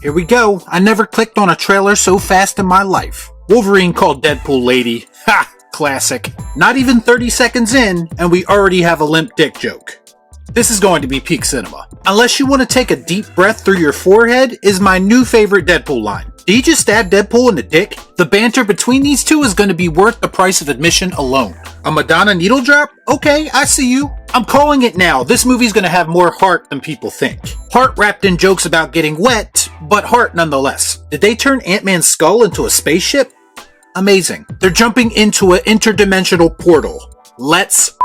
Here we go. I never clicked on a trailer so fast in my life. Wolverine called Deadpool lady. Ha! Classic. Not even 30 seconds in, and we already have a limp dick joke. This is going to be peak cinema. Unless you want to take a deep breath through your forehead is my new favorite Deadpool line. Did you just stab Deadpool in the dick? The banter between these two is going to be worth the price of admission alone. A Madonna needle drop? Okay, I see you. I'm calling it now. This movie's going to have more heart than people think. Heart wrapped in jokes about getting wet, but heart nonetheless. Did they turn Ant-Man's skull into a spaceship? Amazing. They're jumping into an interdimensional portal. Let's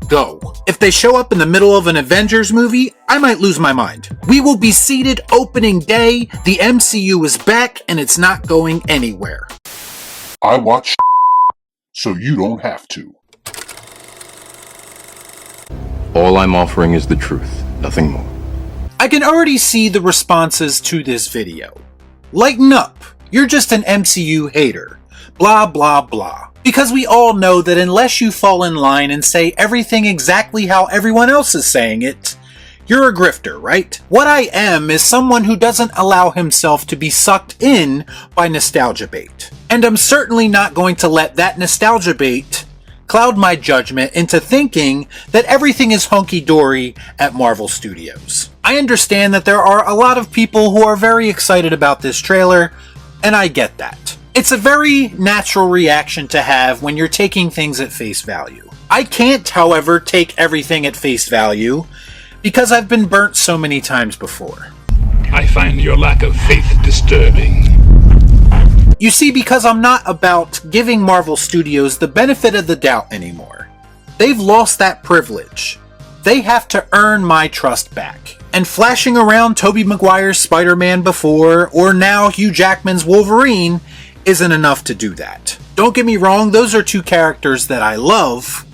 go. If they show up in the middle of an Avengers movie, I might lose my mind. We will be seated opening day. The MCU is back and it's not going anywhere. I watch so you don't have to. All I'm offering is the truth, nothing more. I can already see the responses to this video. Lighten up. You're just an MCU hater. Blah, blah, blah. Because we all know that unless you fall in line and say everything exactly how everyone else is saying it, you're a grifter, right? What I am is someone who doesn't allow himself to be sucked in by nostalgia bait. And I'm certainly not going to let that nostalgia bait cloud my judgment into thinking that everything is hunky-dory at Marvel Studios. I understand that there are a lot of people who are very excited about this trailer, and I get that. It's a very natural reaction to have when you're taking things at face value. I can't, however, take everything at face value because I've been burnt so many times before. I find your lack of faith disturbing. You see, because I'm not about giving Marvel Studios the benefit of the doubt anymore. They've lost that privilege. They have to earn my trust back. And flashing around Tobey Maguire's Spider-Man before, or now Hugh Jackman's Wolverine, isn't enough to do that. Don't get me wrong, those are two characters that I love,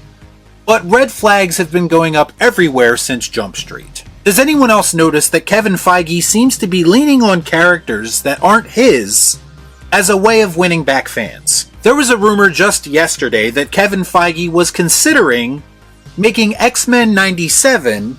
but red flags have been going up everywhere since Jump Street. Does anyone else notice that Kevin Feige seems to be leaning on characters that aren't his as a way of winning back fans? There was a rumor just yesterday that Kevin Feige was considering making X-Men 97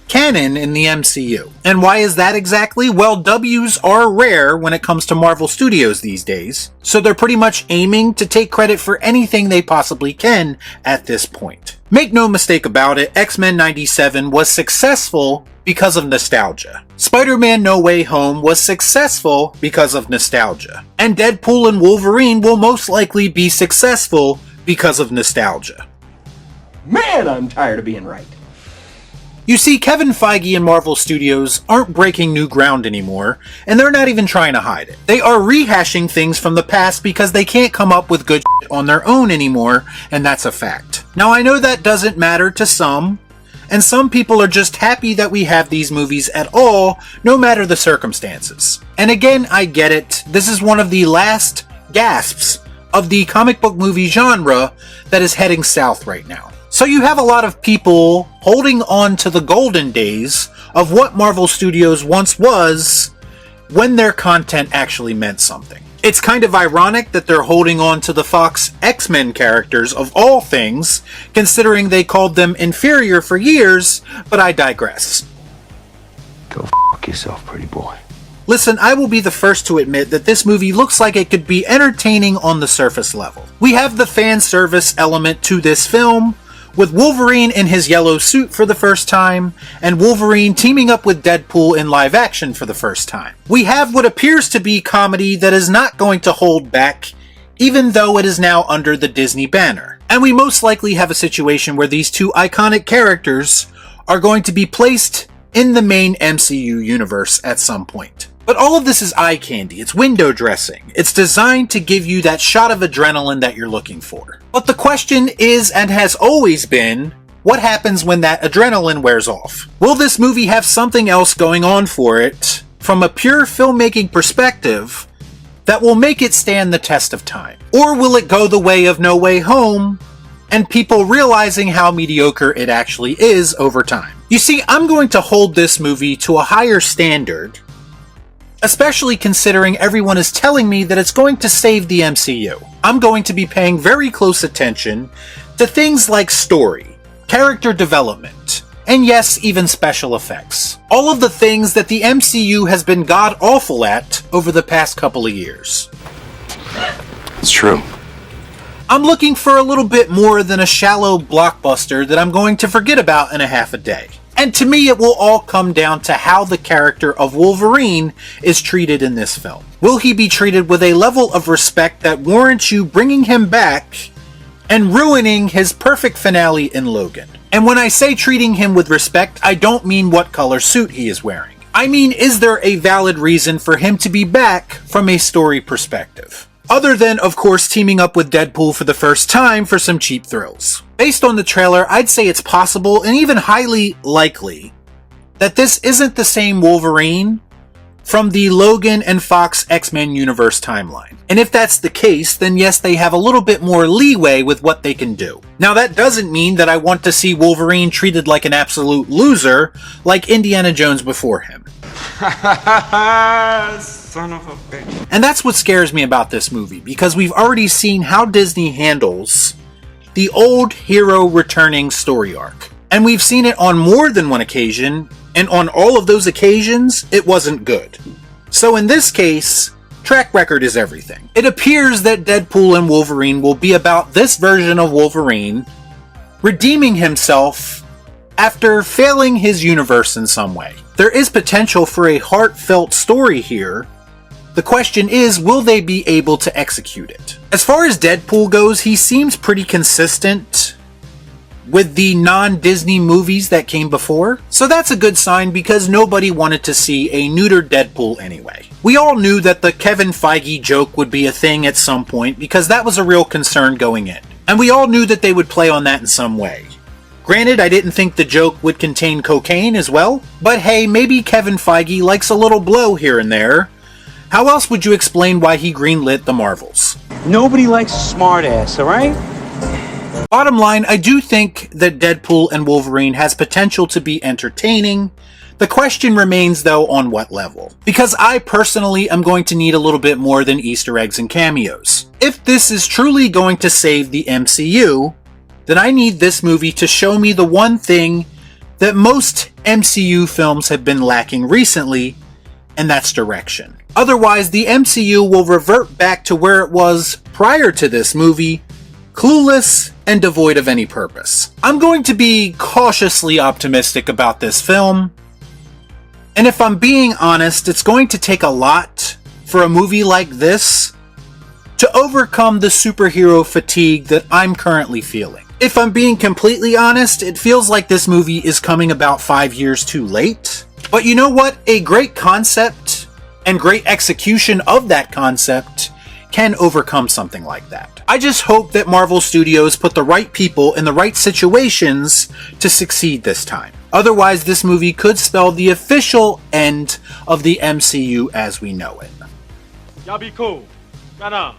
canon in the MCU. And why is that exactly? Well, W's are rare when it comes to Marvel Studios these days, so they're pretty much aiming to take credit for anything they possibly can at this point. Make no mistake about it, X-Men 97 was successful because of nostalgia. Spider-Man No Way Home was successful because of nostalgia. And Deadpool and Wolverine will most likely be successful because of nostalgia. Man, I'm tired of being right. You see, Kevin Feige and Marvel Studios aren't breaking new ground anymore, and they're not even trying to hide it. They are rehashing things from the past because they can't come up with good shit on their own anymore, and that's a fact. Now, I know that doesn't matter to some, and some people are just happy that we have these movies at all, no matter the circumstances. And again, I get it. This is one of the last gasps of the comic book movie genre that is heading south right now. So you have a lot of people holding on to the golden days of what Marvel Studios once was when their content actually meant something. It's kind of ironic that they're holding on to the Fox X-Men characters of all things, considering they called them inferior for years, but I digress. Go fuck yourself, pretty boy. Listen, I will be the first to admit that this movie looks like it could be entertaining on the surface level. We have the fan service element to this film, with Wolverine in his yellow suit for the first time, and Wolverine teaming up with Deadpool in live action for the first time. We have what appears to be comedy that is not going to hold back, even though it is now under the Disney banner. And we most likely have a situation where these two iconic characters are going to be placed in the main MCU universe at some point. But all of this is eye candy, it's window dressing. It's designed to give you that shot of adrenaline that you're looking for. But the question is, and has always been, what happens when that adrenaline wears off? Will this movie have something else going on for it, from a pure filmmaking perspective, that will make it stand the test of time? Or will it go the way of No Way Home, and people realizing how mediocre it actually is over time? You see, I'm going to hold this movie to a higher standard, especially considering everyone is telling me that it's going to save the MCU. I'm going to be paying very close attention to things like story, character development, And yes, even special effects. All of the things that the MCU has been god-awful at over the past couple of years. It's true. I'm looking for a little bit more than a shallow blockbuster that I'm going to forget about in a half a day. And to me, it will all come down to how the character of Wolverine is treated in this film. Will he be treated with a level of respect that warrants you bringing him back and ruining his perfect finale in Logan? And when I say treating him with respect, I don't mean what color suit he is wearing. I mean, is there a valid reason for him to be back from a story perspective? Other than, of course, teaming up with Deadpool for the first time for some cheap thrills. Based on the trailer, I'd say it's possible, and even highly likely, that this isn't the same Wolverine from the Logan and Fox X-Men universe timeline. And if that's the case, then yes, they have a little bit more leeway with what they can do. Now, that doesn't mean that I want to see Wolverine treated like an absolute loser, like Indiana Jones before him. Son of a bitch. And that's what scares me about this movie, because we've already seen how Disney handles the old hero returning story arc. And we've seen it on more than one occasion, and on all of those occasions, it wasn't good. So in this case, track record is everything. It appears that Deadpool and Wolverine will be about this version of Wolverine redeeming himself after failing his universe in some way. There is potential for a heartfelt story here. The question is, will they be able to execute it? As far as Deadpool goes, he seems pretty consistent with the non-Disney movies that came before. So that's a good sign, because nobody wanted to see a neutered Deadpool anyway. We all knew that the Kevin Feige joke would be a thing at some point, because that was a real concern going in. And we all knew that they would play on that in some way. Granted, I didn't think the joke would contain cocaine as well, but hey, maybe Kevin Feige likes a little blow here and there. How else would you explain why he greenlit the Marvels? Nobody likes a smartass, alright? Bottom line, I do think that Deadpool and Wolverine has potential to be entertaining. The question remains, though, on what level. Because I personally am going to need a little bit more than Easter eggs and cameos. If this is truly going to save the MCU, then I need this movie to show me the one thing that most MCU films have been lacking recently, and that's direction. Otherwise, the MCU will revert back to where it was prior to this movie, clueless and devoid of any purpose. I'm going to be cautiously optimistic about this film, and if I'm being honest, it's going to take a lot for a movie like this to overcome the superhero fatigue that I'm currently feeling. If I'm being completely honest, it feels like this movie is coming about 5 years too late. But you know what? A great concept and great execution of that concept can overcome something like that. I just hope that Marvel Studios put the right people in the right situations to succeed this time. Otherwise, this movie could spell the official end of the MCU as we know it. Y'all be cool. Right on.